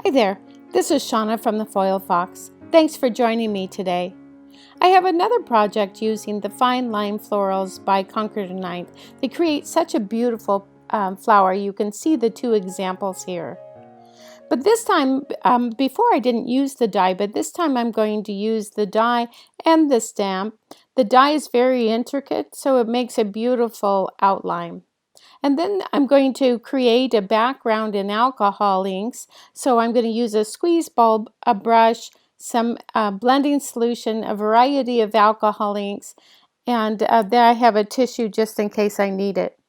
Hi there, this is Shauna from the Foil Fox. Thanks for joining me today. I have another project using the Fine Line Florals by Conquer Night. They create such a beautiful flower. You can see the two examples here. But this time, before I didn't use the die, but this time I'm going to use the die and the stamp. The die is very intricate, so it makes a beautiful outline. And then I'm going to create a background in alcohol inks. So I'm going to use a squeeze bulb, a brush, some blending solution, a variety of alcohol inks, and then I have a tissue just in case I need it.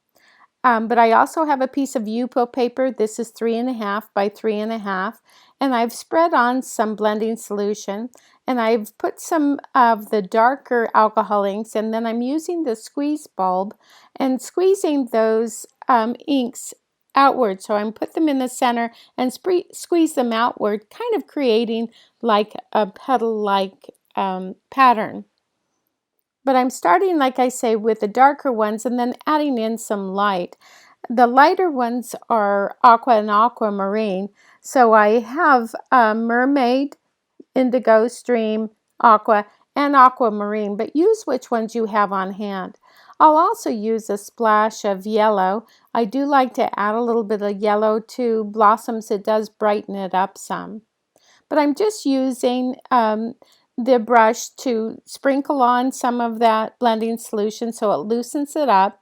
But I also have a piece of Yupo paper. This is 3.5 by 3.5, and I've spread on some blending solution, and I've put some of the darker alcohol inks, and then I'm using the squeeze bulb and squeezing those inks outward. So I'm put them in the center and squeeze them outward, kind of creating like a petal-like pattern. But I'm starting, like I say, with the darker ones and then adding in some light. The lighter ones are aqua and aquamarine. So I have mermaid, indigo, stream, aqua, and aquamarine, but use which ones you have on hand. I'll also use a splash of yellow. I do like to add a little bit of yellow to blossoms. It does brighten it up some. But I'm just using the brush to sprinkle on some of that blending solution so it loosens it up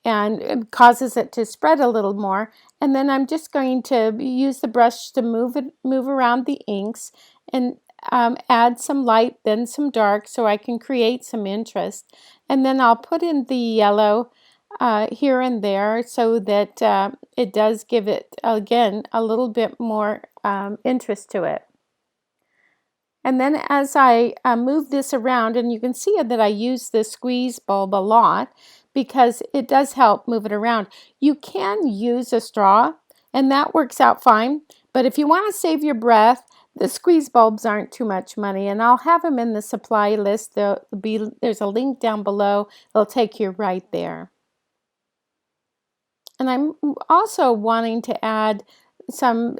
and it causes it to spread a little more. And then I'm just going to use the brush to move around the inks and add some light, then some dark, so I can create some interest. And then I'll put in the yellow here and there so that it does give it, again, a little bit more interest to it. And then as I move this around, and you can see that I use the squeeze bulb a lot because it does help move it around. You can use a straw, and that works out fine. But if you want to save your breath, the squeeze bulbs aren't too much money, and I'll have them in the supply list. There's a link down below. It'll take you right there. And I'm also wanting to add some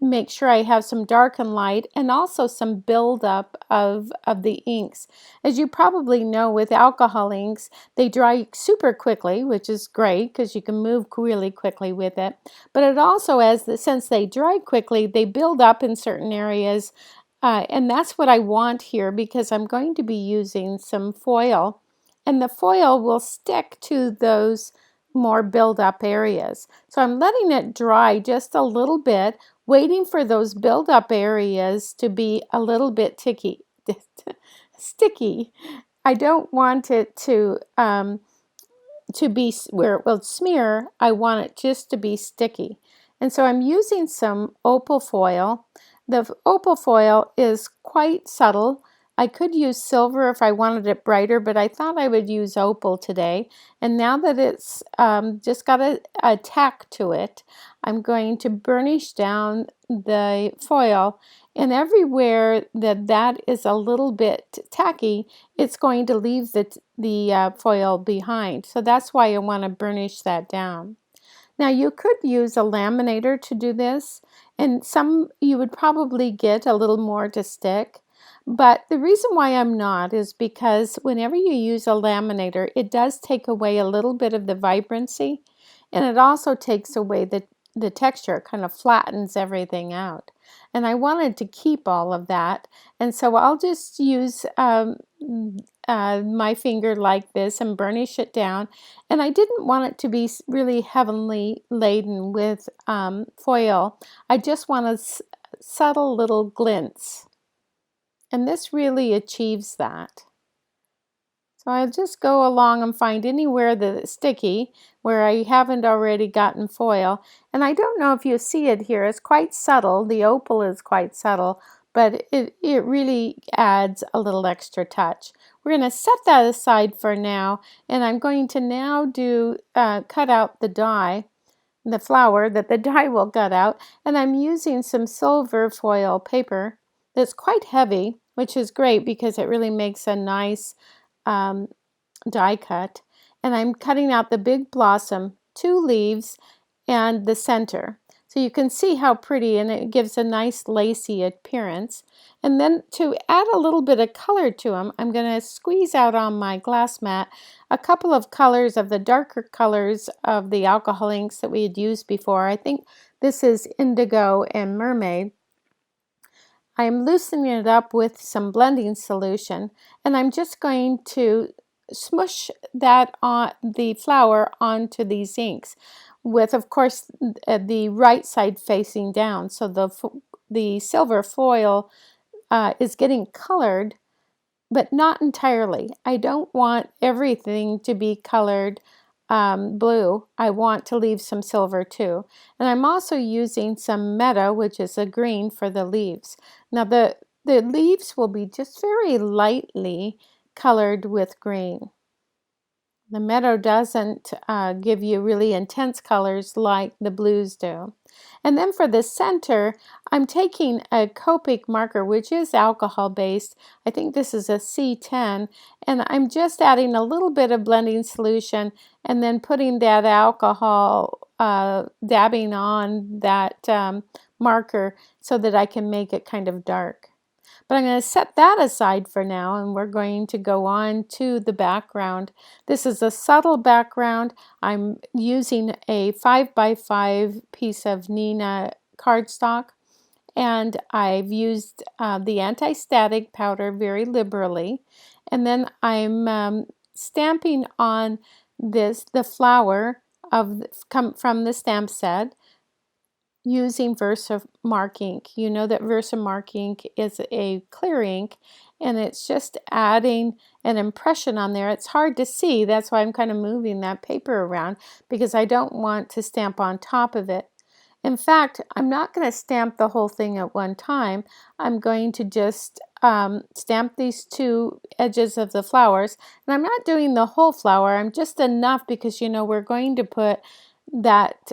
make sure I have some dark and light and also some buildup of the inks. As you probably know, with alcohol inks, they dry super quickly, which is great because you can move really quickly with it. But it also, since they dry quickly, they build up in certain areas. And that's what I want here because I'm going to be using some foil. And the foil will stick to those more build-up areas. So I'm letting it dry just a little bit, waiting for those build-up areas to be a little bit sticky. I don't want it to be where it will smear. I want it just to be sticky. And so I'm using some opal foil. The opal foil is quite subtle. I could use silver if I wanted it brighter, but I thought I would use opal today. And now that it's just got a tack to it, I'm going to burnish down the foil. And everywhere that is a little bit tacky, it's going to leave the foil behind. So that's why I want to burnish that down. Now you could use a laminator to do this, and some you would probably get a little more to stick. But the reason why I'm not is because whenever you use a laminator, it does take away a little bit of the vibrancy, and it also takes away the texture. It kind of flattens everything out. And I wanted to keep all of that, and so I'll just use my finger like this and burnish it down. And I didn't want it to be really heavily laden with foil. I just want subtle little glints. And this really achieves that. So I'll just go along and find anywhere that's sticky where I haven't already gotten foil. And I don't know if you see it here. It's quite subtle. The opal is quite subtle, but it really adds a little extra touch. We're going to set that aside for now, and I'm going to now cut out the die, the flower that the die will cut out, and I'm using some silver foil paper that's quite heavy, which is great because it really makes a nice die cut. And I'm cutting out the big blossom, 2 leaves, and the center. So you can see how pretty, and it gives a nice lacy appearance. And then to add a little bit of color to them, I'm going to squeeze out on my glass mat a couple of colors of the darker colors of the alcohol inks that we had used before. I think this is Indigo and Mermaid. I'm loosening it up with some blending solution, and I'm just going to smush that on the flower onto these inks with, of course, the right side facing down, so the silver foil is getting colored, but not entirely. I don't want everything to be colored blue. I want to leave some silver too. And I'm also using some Meadow, which is a green, for the leaves. Now the leaves will be just very lightly colored with green. The Meadow doesn't give you really intense colors like the blues do. And then for the center, I'm taking a Copic marker, which is alcohol based. I think this is a C10, and I'm just adding a little bit of blending solution and then putting that alcohol, dabbing on that marker so that I can make it kind of dark. But I'm going to set that aside for now, and we're going to go on to the background. This is a subtle background. I'm using a 5x5 piece of Nina cardstock, and I've used the anti-static powder very liberally. And then I'm stamping on the flower from the stamp set, using Versamark ink. You know that Versamark ink is a clear ink, and it's just adding an impression on there. It's hard to see, that's why I'm kind of moving that paper around, because I don't want to stamp on top of it. In fact, I'm not going to stamp the whole thing at one time. I'm going to just stamp these two edges of the flowers, and I'm not doing the whole flower. I'm just enough, because you know we're going to put that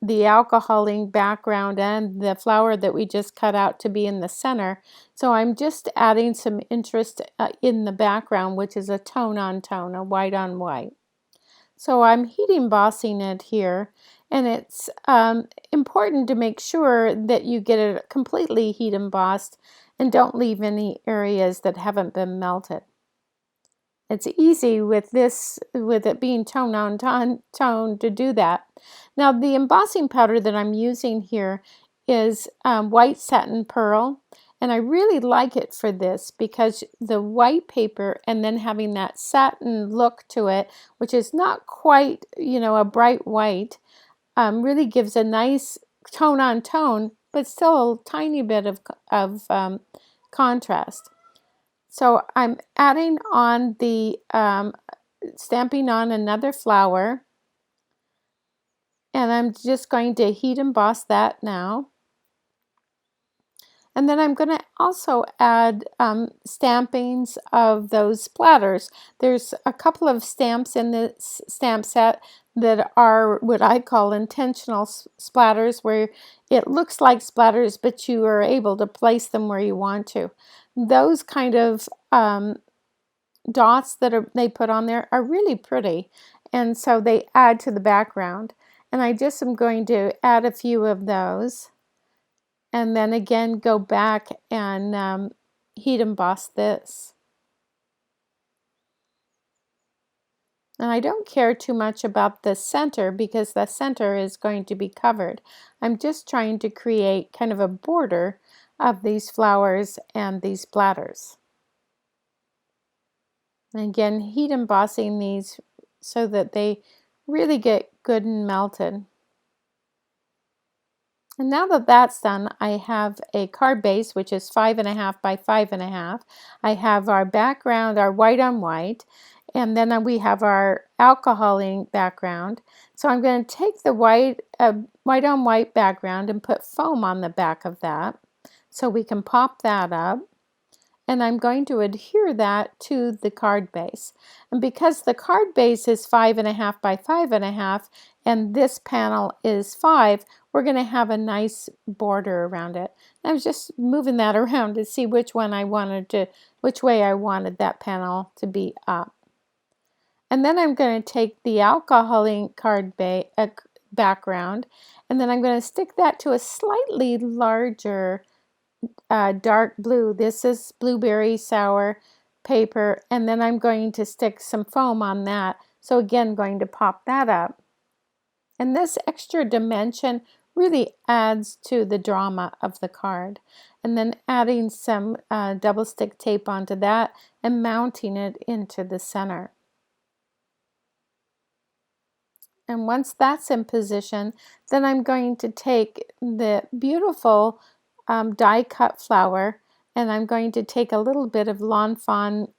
the alcohol ink background and the flower that we just cut out to be in the center. So I'm just adding some interest in the background, which is a tone on tone, a white on white. So I'm heat embossing it here, and it's important to make sure that you get it completely heat embossed and don't leave any areas that haven't been melted. It's easy with it being tone on tone to do that. Now the embossing powder that I'm using here is white satin pearl, and I really like it for this because the white paper and then having that satin look to it, which is not quite, you know, a bright white, really gives a nice tone on tone, but still a tiny bit of contrast. So I'm adding on the, stamping on another flower, and I'm just going to heat emboss that now. And then I'm going to also add stampings of those splatters. There's a couple of stamps in this stamp set that are what I call intentional splatters, where it looks like splatters, but you are able to place them where you want to. Those kind of dots that they put on there are really pretty, and so they add to the background. And I just am going to add a few of those, and then again go back and heat emboss this. And I don't care too much about the center because the center is going to be covered. I'm just trying to create kind of a border of these flowers and these splatters. And again, heat embossing these so that they really get good and melted. And now that that's done, I have a card base, which is 5.5 by 5.5. I have our background, our white on white, and then we have our alcohol ink background. So I'm going to take the white on white background and put foam on the back of that, so we can pop that up. And I'm going to adhere that to the card base. And because the card base is 5.5 by 5.5 and this panel is 5, we're going to have a nice border around it. I was just moving that around to see which way I wanted that panel to be up. And then I'm going to take the alcohol ink background. And then I'm going to stick that to a slightly larger dark blue. This is blueberry sour paper, and then I'm going to stick some foam on that. So again, going to pop that up. And this extra dimension really adds to the drama of the card. And then adding some double stick tape onto that and mounting it into the center. And once that's in position, then I'm going to take the beautiful die cut flower, and I'm going to take a little bit of Lawn Fawn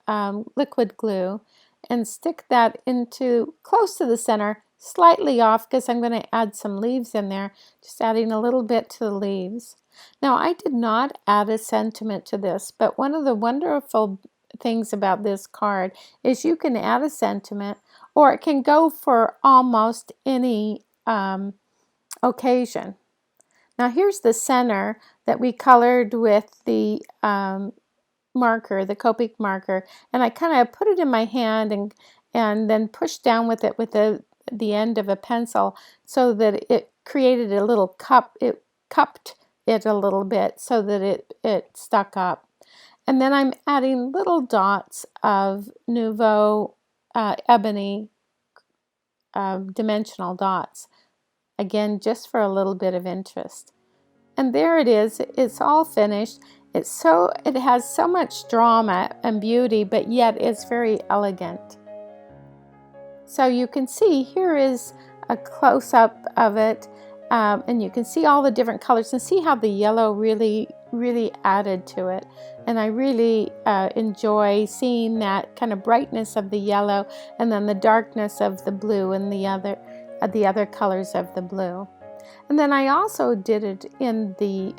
liquid glue and stick that into close to the center, slightly off because I'm going to add some leaves in there, just adding a little bit to the leaves. Now I did not add a sentiment to this, but one of the wonderful things about this card is you can add a sentiment, or it can go for almost any occasion. Now here's the center that we colored with the marker, the Copic marker, and I kind of put it in my hand and then pushed down with it with the end of a pencil so that it created a little cup. It cupped it a little bit so that it stuck up. And then I'm adding little dots of Nouveau ebony dimensional dots, again just for a little bit of interest. And there it is. It's all finished. It has so much drama and beauty, but yet it's very elegant. So you can see here is a close-up of it, and you can see all the different colors and see how the yellow really added to it. And I really enjoy seeing that kind of brightness of the yellow and then the darkness of the blue and the other colors of the blue. And then I also did it in the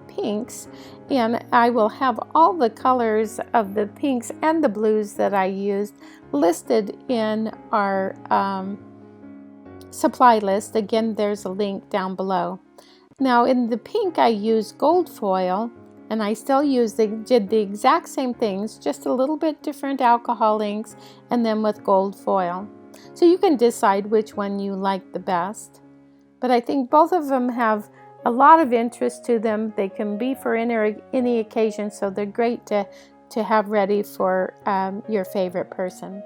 pinks, and I will have all the colors of the pinks and the blues that I used listed in our supply list. Again, there's a link down below. Now in the pink I used gold foil, and I still did the exact same things, just a little bit different alcohol inks and then with gold foil. So you can decide which one you like the best. But I think both of them have a lot of interest to them. They can be for any occasion, so they're great to have ready for your favorite person.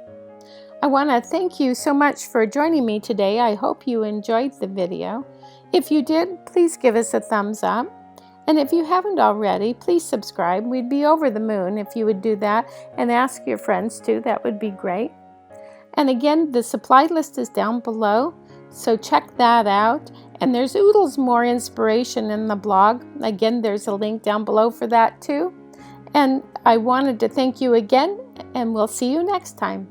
I want to thank you so much for joining me today. I hope you enjoyed the video. If you did, please give us a thumbs up. And if you haven't already, please subscribe. We'd be over the moon if you would do that, and ask your friends too. That would be great. And again, the supply list is down below, so check that out. And there's oodles more inspiration in the blog. Again, there's a link down below for that too. And I wanted to thank you again, and we'll see you next time.